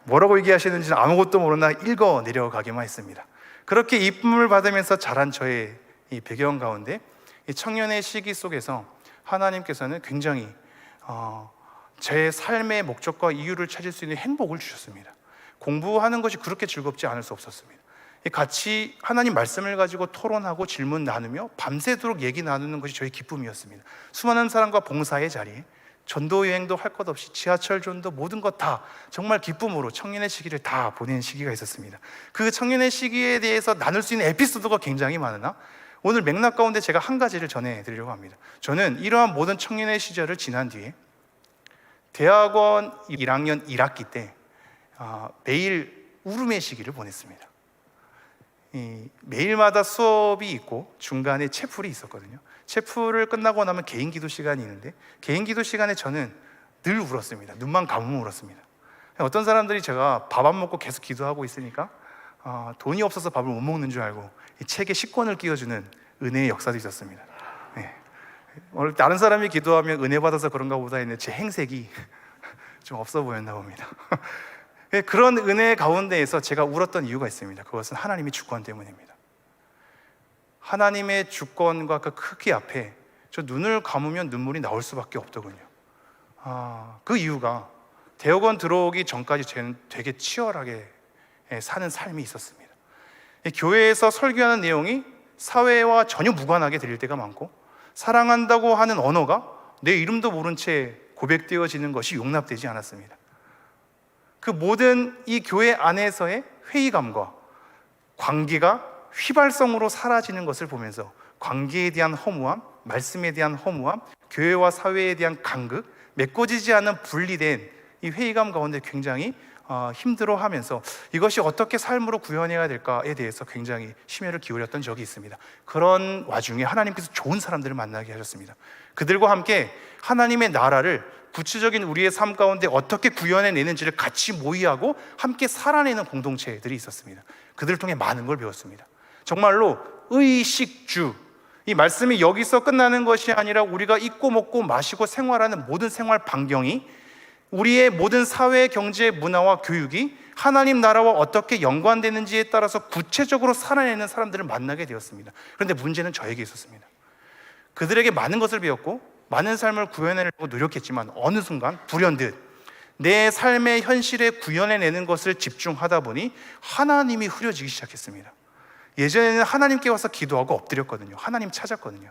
뭐라고 얘기하시는지는 아무것도 모르나 읽어 내려가기만 했습니다. 그렇게 이쁨을 받으면서 자란 저의 이 배경 가운데 이 청년의 시기 속에서 하나님께서는 굉장히 제 삶의 목적과 이유를 찾을 수 있는 행복을 주셨습니다. 공부하는 것이 그렇게 즐겁지 않을 수 없었습니다. 같이 하나님 말씀을 가지고 토론하고 질문 나누며 밤새도록 얘기 나누는 것이 저의 기쁨이었습니다. 수많은 사람과 봉사의 자리에 전도 여행도 할 것 없이 지하철 전도 모든 것 다 정말 기쁨으로 청년의 시기를 다 보낸 시기가 있었습니다. 그 청년의 시기에 대해서 나눌 수 있는 에피소드가 굉장히 많으나 오늘 맥락 가운데 제가 한 가지를 전해드리려고 합니다. 저는 이러한 모든 청년의 시절을 지난 뒤에 대학원 1학년 1학기 때 매일 울음의 시기를 보냈습니다. 매일마다 수업이 있고 중간에 채플이 있었거든요. 채플을 끝나고 나면 개인 기도 시간이 있는데 개인 기도 시간에 저는 늘 울었습니다. 눈만 감으면 울었습니다. 어떤 사람들이 제가 밥 안 먹고 계속 기도하고 있으니까 돈이 없어서 밥을 못 먹는 줄 알고 이 책에 식권을 끼워주는 은혜의 역사도 있었습니다. 오늘 다른 사람이 기도하면 은혜 받아서 그런가 보다 했는데 제 행색이 좀 없어 보였나 봅니다. 그런 은혜 가운데에서 제가 울었던 이유가 있습니다. 그것은 하나님의 주권 때문입니다. 하나님의 주권과 그 크기 앞에 저 눈을 감으면 눈물이 나올 수밖에 없더군요. 그 이유가 대학원 들어오기 전까지 저는 되게 치열하게 사는 삶이 있었습니다. 교회에서 설교하는 내용이 사회와 전혀 무관하게 들릴 때가 많고, 사랑한다고 하는 언어가 내 이름도 모른 채 고백되어지는 것이 용납되지 않았습니다. 그 모든 이 교회 안에서의 회의감과 관계가 휘발성으로 사라지는 것을 보면서 관계에 대한 허무함, 말씀에 대한 허무함, 교회와 사회에 대한 간극, 메꿔지지 않은 분리된 이 회의감 가운데 굉장히 힘들어하면서 이것이 어떻게 삶으로 구현해야 될까에 대해서 굉장히 심혈을 기울였던 적이 있습니다. 그런 와중에 하나님께서 좋은 사람들을 만나게 하셨습니다. 그들과 함께 하나님의 나라를 구체적인 우리의 삶 가운데 어떻게 구현해내는지를 같이 모의하고 함께 살아내는 공동체들이 있었습니다. 그들을 통해 많은 걸 배웠습니다. 정말로 의식주, 이 말씀이 여기서 끝나는 것이 아니라 우리가 입고 먹고 마시고 생활하는 모든 생활 반경이 우리의 모든 사회, 경제, 문화와 교육이 하나님 나라와 어떻게 연관되는지에 따라서 구체적으로 살아내는 사람들을 만나게 되었습니다. 그런데 문제는 저에게 있었습니다. 그들에게 많은 것을 배웠고 많은 삶을 구현해내려고 노력했지만 어느 순간 불현듯 내 삶의 현실에 구현해내는 것을 집중하다 보니 하나님이 흐려지기 시작했습니다. 예전에는 하나님께 와서 기도하고 엎드렸거든요. 하나님 찾았거든요.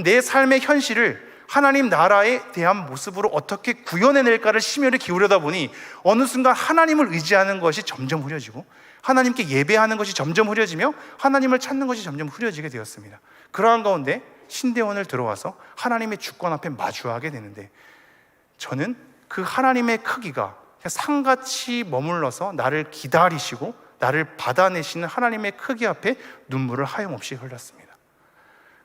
내 삶의 현실을 하나님 나라에 대한 모습으로 어떻게 구현해낼까를 심혈을 기울여다 보니 어느 순간 하나님을 의지하는 것이 점점 흐려지고 하나님께 예배하는 것이 점점 흐려지며 하나님을 찾는 것이 점점 흐려지게 되었습니다. 그러한 가운데 신대원을 들어와서 하나님의 주권 앞에 마주하게 되는데 저는 그 하나님의 크기가 상같이 머물러서 나를 기다리시고 나를 받아내시는 하나님의 크기 앞에 눈물을 하염없이 흘렸습니다.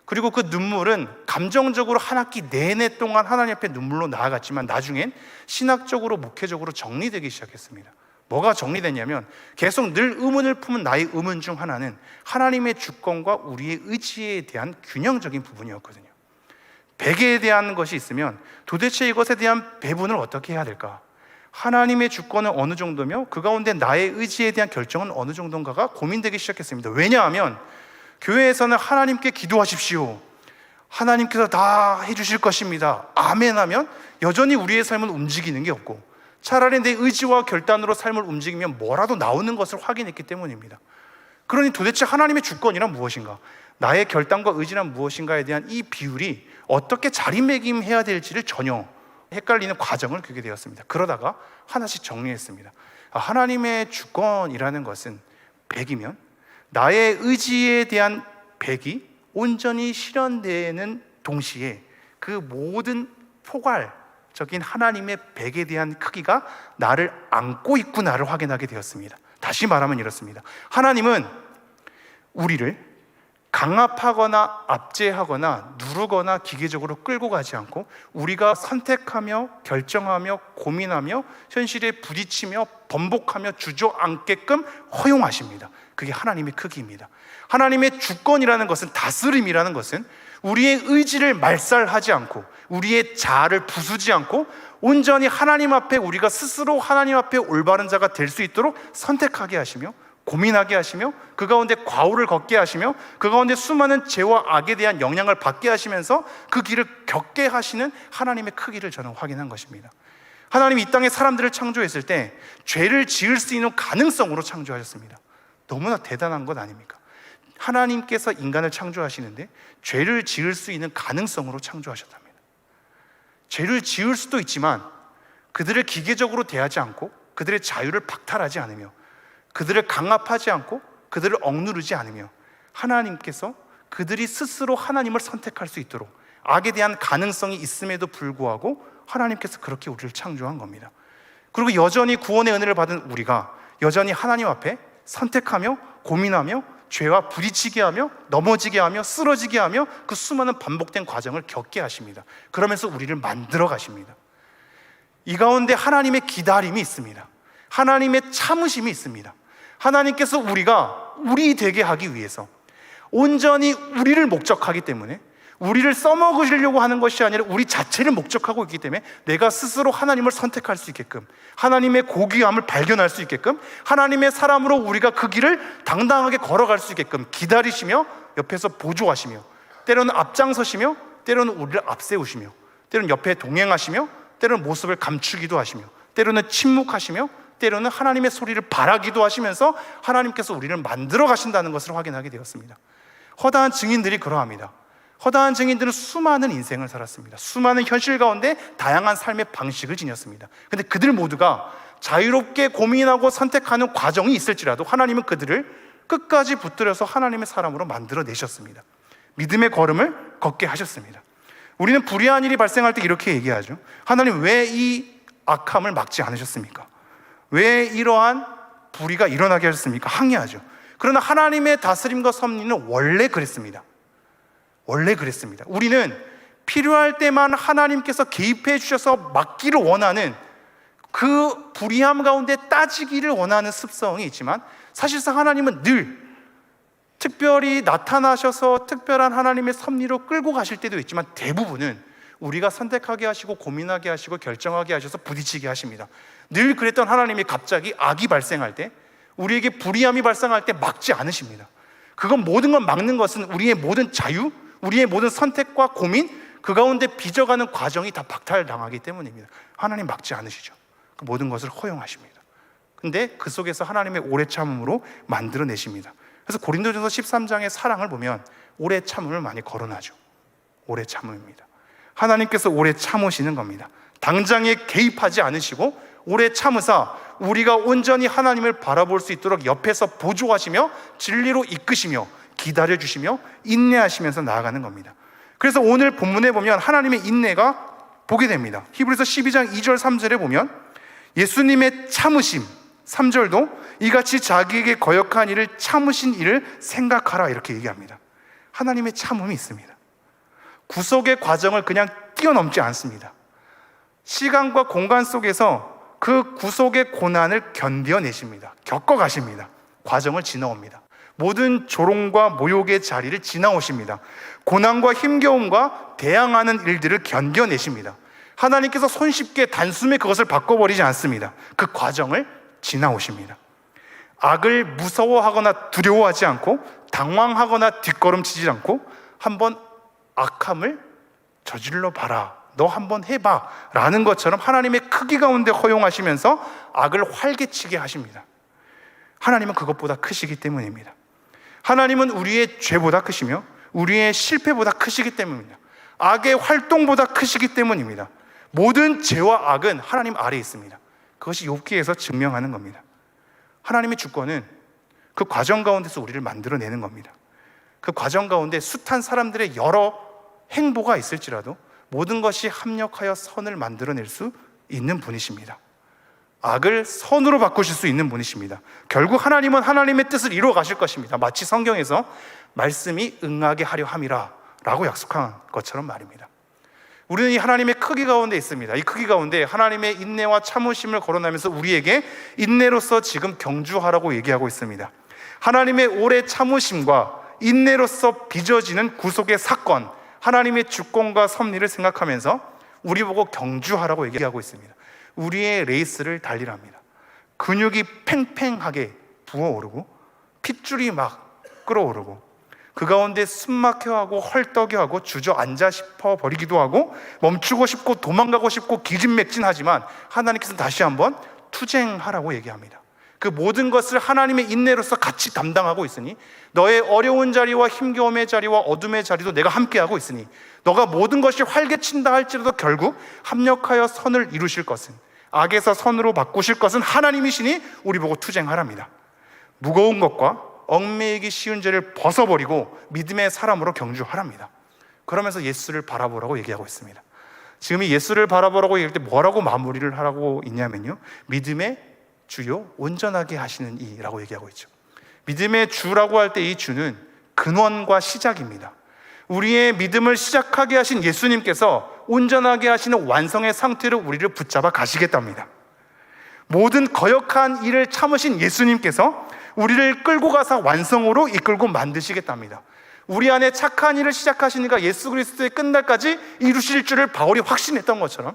그리고 그 눈물은 감정적으로 한 학기 내내 동안 하나님 앞에 눈물로 나아갔지만 나중엔 신학적으로 목회적으로 정리되기 시작했습니다. 뭐가 정리됐냐면 계속 늘 의문을 품은 나의 의문 중 하나는 하나님의 주권과 우리의 의지에 대한 균형적인 부분이었거든요. 백에 대한 것이 있으면 도대체 이것에 대한 배분을 어떻게 해야 될까? 하나님의 주권은 어느 정도며 그 가운데 나의 의지에 대한 결정은 어느 정도인가가 고민되기 시작했습니다. 왜냐하면 교회에서는 하나님께 기도하십시오, 하나님께서 다 해주실 것입니다, 아멘 하면 여전히 우리의 삶을 움직이는 게 없고, 차라리 내 의지와 결단으로 삶을 움직이면 뭐라도 나오는 것을 확인했기 때문입니다. 그러니 도대체 하나님의 주권이란 무엇인가, 나의 결단과 의지란 무엇인가에 대한 이 비율이 어떻게 자리매김해야 될지를 전혀 헷갈리는 과정을 겪게 되었습니다. 그러다가 하나씩 정리했습니다. 하나님의 주권이라는 것은 100이면 나의 의지에 대한 100이 온전히 실현되는 동시에 그 모든 포괄적인 하나님의 100에 대한 크기가 나를 안고 있구나를 확인하게 되었습니다. 다시 말하면 이렇습니다. 하나님은 우리를 강압하거나 압제하거나 누르거나 기계적으로 끌고 가지 않고 우리가 선택하며 결정하며 고민하며 현실에 부딪히며 번복하며 주저앉게끔 허용하십니다. 그게 하나님의 크기입니다. 하나님의 주권이라는 것은, 다스림이라는 것은 우리의 의지를 말살하지 않고 우리의 자아를 부수지 않고 온전히 하나님 앞에 우리가 스스로 하나님 앞에 올바른 자가 될 수 있도록 선택하게 하시며 고민하게 하시며 그 가운데 과오를 걷게 하시며 그 가운데 수많은 죄와 악에 대한 영향을 받게 하시면서 그 길을 겪게 하시는 하나님의 크기를 저는 확인한 것입니다. 하나님이 이 땅에 사람들을 창조했을 때 죄를 지을 수 있는 가능성으로 창조하셨습니다. 너무나 대단한 것 아닙니까? 하나님께서 인간을 창조하시는데 죄를 지을 수 있는 가능성으로 창조하셨답니다. 죄를 지을 수도 있지만 그들을 기계적으로 대하지 않고 그들의 자유를 박탈하지 않으며 그들을 강압하지 않고 그들을 억누르지 않으며 하나님께서 그들이 스스로 하나님을 선택할 수 있도록 악에 대한 가능성이 있음에도 불구하고 하나님께서 그렇게 우리를 창조한 겁니다. 그리고 여전히 구원의 은혜를 받은 우리가 여전히 하나님 앞에 선택하며 고민하며 죄와 부딪히게 하며 넘어지게 하며 쓰러지게 하며 그 수많은 반복된 과정을 겪게 하십니다. 그러면서 우리를 만들어 가십니다. 이 가운데 하나님의 기다림이 있습니다. 하나님의 참으심이 있습니다. 하나님께서 우리가 우리 되게 하기 위해서 온전히 우리를 목적하기 때문에, 우리를 써먹으시려고 하는 것이 아니라 우리 자체를 목적하고 있기 때문에 내가 스스로 하나님을 선택할 수 있게끔, 하나님의 고귀함을 발견할 수 있게끔, 하나님의 사람으로 우리가 그 길을 당당하게 걸어갈 수 있게끔 기다리시며 옆에서 보조하시며, 때로는 앞장서시며 때로는 우리를 앞세우시며, 때로는 옆에 동행하시며 때로는 모습을 감추기도 하시며, 때로는 침묵하시며 때로는 하나님의 소리를 바라기도 하시면서 하나님께서 우리를 만들어 가신다는 것을 확인하게 되었습니다. 허다한 증인들이 그러합니다. 허다한 증인들은 수많은 인생을 살았습니다. 수많은 현실 가운데 다양한 삶의 방식을 지녔습니다. 그런데 그들 모두가 자유롭게 고민하고 선택하는 과정이 있을지라도 하나님은 그들을 끝까지 붙들어서 하나님의 사람으로 만들어 내셨습니다. 믿음의 걸음을 걷게 하셨습니다. 우리는 불의한 일이 발생할 때 이렇게 얘기하죠. 하나님, 왜 이 악함을 막지 않으셨습니까? 왜 이러한 불의가 일어나게 하셨습니까? 항의하죠. 그러나 하나님의 다스림과 섭리는 원래 그랬습니다. 원래 그랬습니다. 우리는 필요할 때만 하나님께서 개입해 주셔서 막기를 원하는, 그 불의함 가운데 따지기를 원하는 습성이 있지만, 사실상 하나님은 늘 특별히 나타나셔서 특별한 하나님의 섭리로 끌고 가실 때도 있지만 대부분은 우리가 선택하게 하시고 고민하게 하시고 결정하게 하셔서 부딪히게 하십니다. 늘 그랬던 하나님이 갑자기 악이 발생할 때, 우리에게 불의함이 발생할 때 막지 않으십니다. 그건 모든 걸 막는 것은 우리의 모든 자유, 우리의 모든 선택과 고민, 그 가운데 빚어가는 과정이 다 박탈당하기 때문입니다. 하나님 막지 않으시죠. 그 모든 것을 허용하십니다. 근데 그 속에서 하나님의 오래 참음으로 만들어내십니다. 그래서 고린도전서 13장의 사랑을 보면 오래 참음을 많이 거론하죠. 오래 참음입니다. 하나님께서 오래 참으시는 겁니다. 당장에 개입하지 않으시고 오래 참으사 우리가 온전히 하나님을 바라볼 수 있도록 옆에서 보조하시며 진리로 이끄시며 기다려주시며 인내하시면서 나아가는 겁니다. 그래서 오늘 본문에 보면 하나님의 인내가 보게 됩니다. 히브리서 12장 2절 3절에 보면 예수님의 참으심, 3절도 이같이 자기에게 거역한 일을 참으신 일을 생각하라, 이렇게 얘기합니다. 하나님의 참음이 있습니다. 구속의 과정을 그냥 뛰어넘지 않습니다. 시간과 공간 속에서 그 구속의 고난을 견뎌내십니다. 겪어가십니다. 과정을 지나옵니다. 모든 조롱과 모욕의 자리를 지나오십니다. 고난과 힘겨움과 대항하는 일들을 견뎌내십니다. 하나님께서 손쉽게 단숨에 그것을 바꿔버리지 않습니다. 그 과정을 지나오십니다. 악을 무서워하거나 두려워하지 않고 당황하거나 뒷걸음치지 않고 한번 악함을 저질러 봐라, 너 한번 해봐 라는 것처럼 하나님의 크기 가운데 허용하시면서 악을 활개치게 하십니다. 하나님은 그것보다 크시기 때문입니다. 하나님은 우리의 죄보다 크시며 우리의 실패보다 크시기 때문입니다. 악의 활동보다 크시기 때문입니다. 모든 죄와 악은 하나님 아래에 있습니다. 그것이 욥기에서 증명하는 겁니다. 하나님의 주권은 그 과정 가운데서 우리를 만들어내는 겁니다. 그 과정 가운데 숱한 사람들의 여러 행보가 있을지라도 모든 것이 합력하여 선을 만들어낼 수 있는 분이십니다. 악을 선으로 바꾸실 수 있는 분이십니다. 결국 하나님은 하나님의 뜻을 이루어 가실 것입니다. 마치 성경에서 말씀이 응하게 하려 함이라 라고 약속한 것처럼 말입니다. 우리는 이 하나님의 크기 가운데 있습니다. 이 크기 가운데 하나님의 인내와 참으심을 거론하면서 우리에게 인내로서 지금 경주하라고 얘기하고 있습니다. 하나님의 오래 참으심과 인내로서 빚어지는 구속의 사건, 하나님의 주권과 섭리를 생각하면서 우리 보고 경주하라고 얘기하고 있습니다. 우리의 레이스를 달리랍니다. 근육이 팽팽하게 부어오르고 핏줄이 막 끓어오르고 그 가운데 숨막혀하고 헐떡여하고 주저앉아 싶어 버리기도 하고 멈추고 싶고 도망가고 싶고 기진맥진하지만 하나님께서 다시 한번 투쟁하라고 얘기합니다. 그 모든 것을 하나님의 인내로서 같이 담당하고 있으니 너의 어려운 자리와 힘겨움의 자리와 어둠의 자리도 내가 함께하고 있으니 너가 모든 것이 활개친다 할지라도 결국 합력하여 선을 이루실 것은, 악에서 선으로 바꾸실 것은 하나님이시니 우리 보고 투쟁하랍니다. 무거운 것과 얽매이기 쉬운 죄를 벗어버리고 믿음의 사람으로 경주하랍니다. 그러면서 예수를 바라보라고 얘기하고 있습니다. 지금 이 예수를 바라보라고 얘기할 때 뭐라고 마무리를 하라고 있냐면요, 믿음의 주요 온전하게 하시는 이라고 얘기하고 있죠. 믿음의 주라고 할 때 이 주는 근원과 시작입니다. 우리의 믿음을 시작하게 하신 예수님께서 온전하게 하시는 완성의 상태로 우리를 붙잡아 가시겠답니다. 모든 거역한 일을 참으신 예수님께서 우리를 끌고 가서 완성으로 이끌고 만드시겠답니다. 우리 안에 착한 일을 시작하시니까 예수 그리스도의 끝날까지 이루실 줄을 바울이 확신했던 것처럼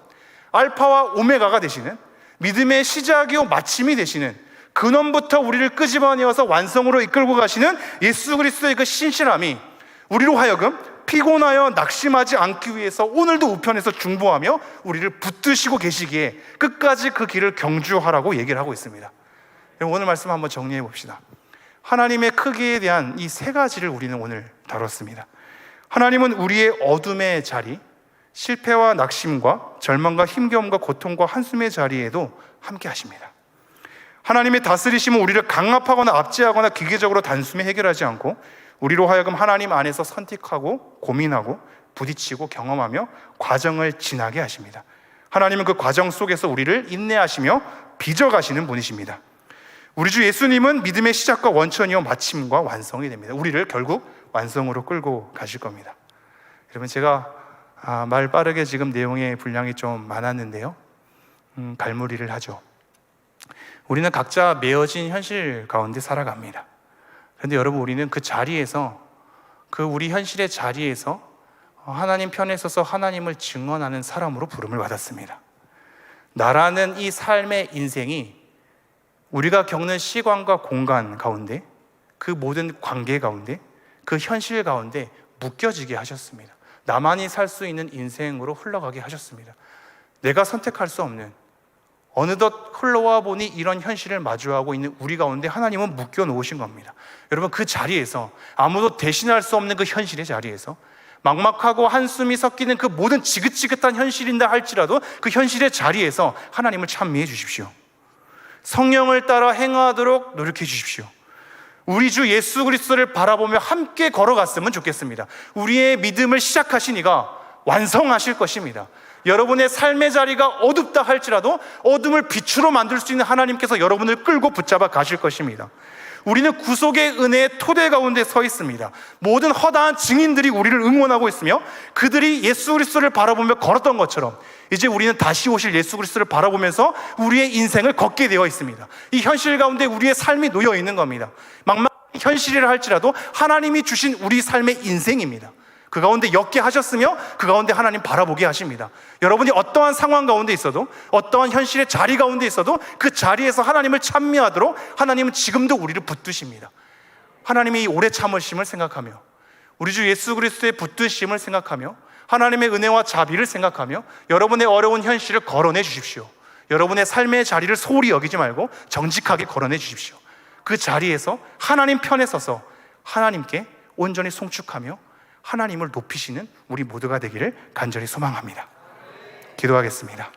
알파와 오메가가 되시는, 믿음의 시작이요 마침이 되시는, 근원부터 우리를 끄집어내어서 완성으로 이끌고 가시는 예수 그리스도의 그 신실함이 우리로 하여금 피곤하여 낙심하지 않기 위해서 오늘도 우편에서 중보하며 우리를 붙드시고 계시기에 끝까지 그 길을 경주하라고 얘기를 하고 있습니다. 오늘 말씀 한번 정리해 봅시다. 하나님의 크기에 대한 이 세 가지를 우리는 오늘 다뤘습니다. 하나님은 우리의 어둠의 자리, 실패와 낙심과 절망과 힘겨움과 고통과 한숨의 자리에도 함께 하십니다. 하나님의 다스리심은 우리를 강압하거나 압제하거나 기계적으로 단숨에 해결하지 않고 우리로 하여금 하나님 안에서 선택하고 고민하고 부딪히고 경험하며 과정을 지나게 하십니다. 하나님은 그 과정 속에서 우리를 인내하시며 빚어가시는 분이십니다. 우리 주 예수님은 믿음의 시작과 원천이요 마침과 완성이 됩니다. 우리를 결국 완성으로 끌고 가실 겁니다. 여러분, 제가 말 빠르게 지금 내용의 분량이 좀 많았는데요, 갈무리를 하죠. 우리는 각자 매어진 현실 가운데 살아갑니다. 그런데 여러분, 우리는 그 자리에서, 그 우리 현실의 자리에서 하나님 편에 서서 하나님을 증언하는 사람으로 부름을 받았습니다. 나라는 이 삶의 인생이 우리가 겪는 시간과 공간 가운데, 그 모든 관계 가운데, 그 현실 가운데 묶여지게 하셨습니다. 나만이 살 수 있는 인생으로 흘러가게 하셨습니다. 내가 선택할 수 없는, 어느덧 흘러와 보니 이런 현실을 마주하고 있는 우리 가운데 하나님은 묶여 놓으신 겁니다. 여러분, 그 자리에서, 아무도 대신할 수 없는 그 현실의 자리에서, 막막하고 한숨이 섞이는 그 모든 지긋지긋한 현실인다 할지라도 그 현실의 자리에서 하나님을 찬미해 주십시오. 성령을 따라 행하도록 노력해 주십시오. 우리 주 예수 그리스도를 바라보며 함께 걸어갔으면 좋겠습니다. 우리의 믿음을 시작하신 이가 완성하실 것입니다. 여러분의 삶의 자리가 어둡다 할지라도 어둠을 빛으로 만들 수 있는 하나님께서 여러분을 끌고 붙잡아 가실 것입니다. 우리는 구속의 은혜의 토대 가운데 서 있습니다. 모든 허다한 증인들이 우리를 응원하고 있으며 그들이 예수 그리스도를 바라보며 걸었던 것처럼 이제 우리는 다시 오실 예수 그리스도를 바라보면서 우리의 인생을 걷게 되어 있습니다. 이 현실 가운데 우리의 삶이 놓여 있는 겁니다. 막막한 현실이라 할지라도 하나님이 주신 우리 삶의 인생입니다. 그 가운데 엮게 하셨으며 그 가운데 하나님 바라보게 하십니다. 여러분이 어떠한 상황 가운데 있어도, 어떠한 현실의 자리 가운데 있어도 그 자리에서 하나님을 찬미하도록 하나님은 지금도 우리를 붙드십니다. 하나님의 이 오래 참으심을 생각하며, 우리 주 예수 그리스도의 붙드심을 생각하며, 하나님의 은혜와 자비를 생각하며 여러분의 어려운 현실을 걸어내 주십시오. 여러분의 삶의 자리를 소홀히 여기지 말고 정직하게 걸어내 주십시오. 그 자리에서 하나님 편에 서서 하나님께 온전히 송축하며 하나님을 높이시는 우리 모두가 되기를 간절히 소망합니다. 기도하겠습니다.